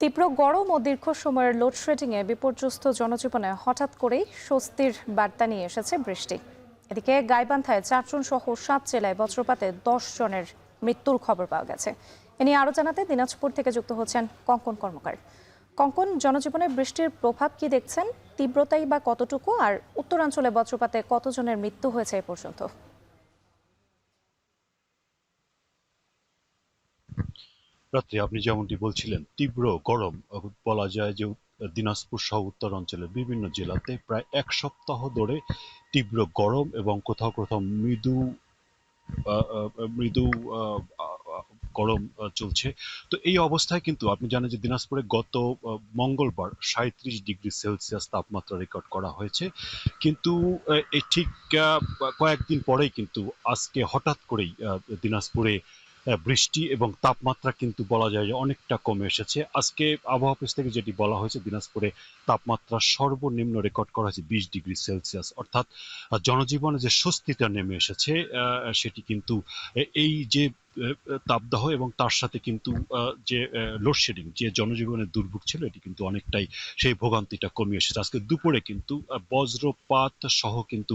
তীব্র গরম ও দীর্ঘ সময়ের লোডশেডিংয়ে বিপর্যস্ত জনজীবনে হঠাৎ করেই স্বস্তির বার্তা নিয়ে এসেছে বৃষ্টি। এদিকে গাইবান্ধায় 4 জন সহ 7 জেলায় বজ্রপাতে 10 জনের মৃত্যুর খবর পাওয়া গেছে। এ নিয়ে আরো জানাতে দিনাজপুর থেকে যুক্ত হচ্ছেন কঙ্কন কর্মকার। কঙ্কন, জনজীবনে বৃষ্টির প্রভাব কি দেখছেন? তীব্রতাই বা কতটুকু? আর উত্তরাঞ্চলে বজ্রপাতে কতজনের মৃত্যু হয়েছে এ পর্যন্ত? রাত্রে আপনি যেমনটি বলছিলেন, তীব্র গরম বলা যায় যে দিনাজপুর সহ উত্তরাঞ্চলের বিভিন্ন জেলাতে প্রায় 1 সপ্তাহ ধরে তীব্র গরম এবং কোথাও কোথাও মৃদু মৃদু আহ, আহ, গরম চলছে। তো এই অবস্থায় কিন্তু আপনি জানেন যে দিনাজপুরে গত মঙ্গলবার 37 ডিগ্রি সেলসিয়াস তাপমাত্রা রেকর্ড করা হয়েছে। কিন্তু এই ঠিক কয়েকদিন পরেই কিন্তু আজকে হঠাৎ করেই দিনাজপুরে বৃষ্টি এবং তাপমাত্রা কিন্তু বলা যায় যে অনেকটা কমে এসেছে। আজকে আবহাওয়া অফিস থেকে যেটি বলা হয়েছে, দিনাজপুরে তাপমাত্রা সর্বনিম্ন রেকর্ড করা হয়েছে 20 ডিগ্রি সেলসিয়াস। অর্থাৎ জনজীবনে যে স্বস্তিটা নেমে এসেছে সেটি কিন্তু এই যে তাপদাহ এবং তার সাথে কিন্তু যে লোডশেডিং, যে জনজীবনের দুর্ভোগ ছিল, এটি কিন্তু অনেকটাই সেই ভোগান্তিটা কমিয়ে এসেছে। আজকে দুপুরে কিন্তু বজ্রপাত সহ কিন্তু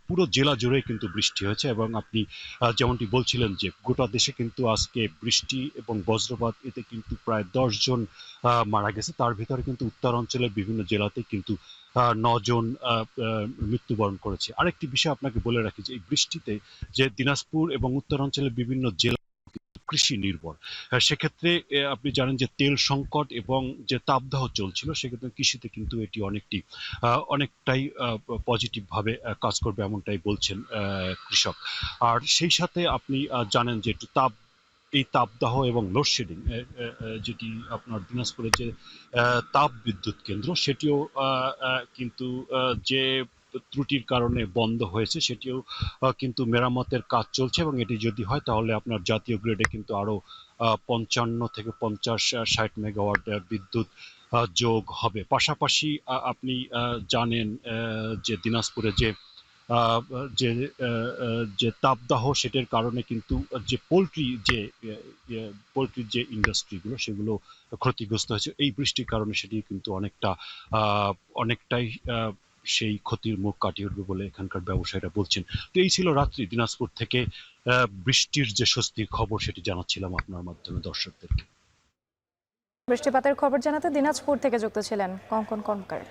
পুরো জেলা জুড়ে কিন্তু বৃষ্টি হয়েছে এবং আপনি যেমনটি বলছিলেন যে গোটা দেশে কিন্তু আজকে বৃষ্টি এবং বজ্রপাত এতে কিন্তু প্রায় 10 জন মারা গেছে। তার ভিতরে কিন্তু উত্তরাঞ্চলের বিভিন্ন জেলাতে কিন্তু 9 জন মৃত্যুবরণ করেছে। আরেকটি বিষয় আপনাকে বলে রাখি যে এই বৃষ্টিতে যে দিনাজপুর এবং উত্তরাঞ্চলের বিভিন্ন জেলা কৃষি নির্ভর। সেক্ষেত্রে আপনি জানেন যে তেল সংকট এবং যে তাপদাহ চলছিল, সেক্ষেত্রে কৃষিতে কিন্তু এটি অনেকটাই পজিটিভ ভাবে কাজ করবে এমনটাই বলছেন কৃষক। আর সেই সাথে আপনি জানেন যে একটু এই তাপদাহ এবং লোডশেডিং, যেটি আপনার দিনাজপুরের যে তাপ বিদ্যুৎ কেন্দ্র, সেটিও কিন্তু যে ত্রুটির কারণে বন্ধ হয়েছে, সেটিও কিন্তু মেরামতের কাজ চলছে এবং এটি যদি হয় তাহলে আপনার জাতীয় গ্রিডে কিন্তু আরো 55 থেকে 50 60 মেগাওয়াট বিদ্যুৎ যোগ হবে। পাশাপাশি আপনি জানেন যে দিনাজপুরে আহ, যে যে তাপদাহ, সেটার কারণে কিন্তু যে পোলট্রির যে ইন্ডাস্ট্রিগুলো, সেগুলো ক্ষতিগ্রস্ত হয়েছে এই বৃষ্টির কারণে। সেটি কিন্তু আহ, অনেকটাই সেই ক্ষতির মুখ কাটিয়ে উঠবে বলে এখানকার ব্যবসায়ীরা বলছেন। তো এই ছিল রাত্রি দিনাজপুর থেকে বৃষ্টির যে স্বস্তির খবর, সেটি জানাচ্ছিলাম আপনার মাধ্যমে দর্শকদেরকে। বৃষ্টিপাতের খবর জানাতে দিনাজপুর থেকে যুক্ত ছিলেন কঙ্কন কর্মকার।